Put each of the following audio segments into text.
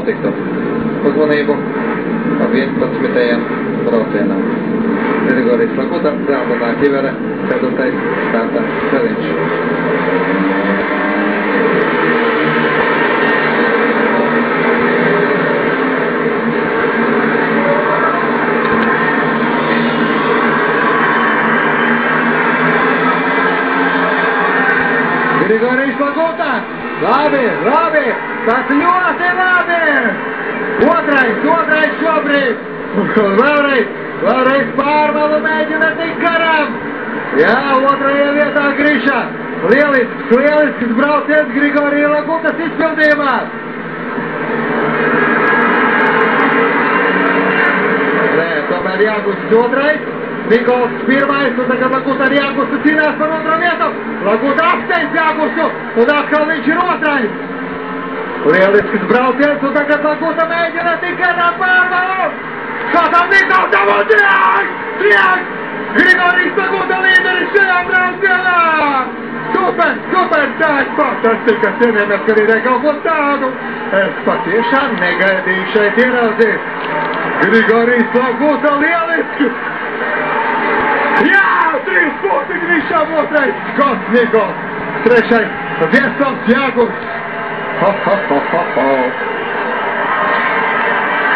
notiktu uzmanību ap 11. braucienam. Grigorijs Laguta, Zelbenā Ķivere, 4. starta ceļš. Grigorijs Laguta, labi, tas ļoti labi! Otrais šobrīd! Vēlreiz pārvalu mēģina tik garam! Jā, otrajā vietā Griša! Lielisks brauciens Grigorija Lagutas izpildījumā! Nē, tomēr Jāgusts otrais, Nikols pirmais, un tagad Laguta ar Jāgustu cīnās par otro vietu! Laguta apsteidz Jāgustu, un atkal viņš ir otrais! Lielisks brauciens, un tagad Laguta mēģina tik garam pārvalu! Skatam Nikolsam un triaks! Grigorijs Laguta līderis šajā braucienā! Super, tā ir fantastika, cienījamies, ka arī kaut ko tādu. Es patiešām negaidīju šeit ieraudzīt. Grigorijs Laguta lieliski! Jā, 3 punkti Grišam, otrais Skots Nikols, trešais Viestons Jāgusts.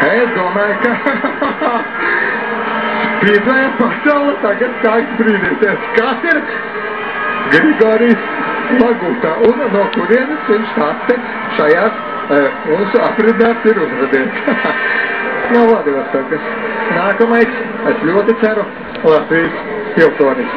Es domāju, ka spīdvēja pasaule tagad sāks brīdīties. Kas ir Grigorijs Laguta un no kurienes viņš tāds te šajās mūsu aprindās ir uzradies? No Vladivostokas. Nākamais, es ļoti ceru, Latvijas pilsonis.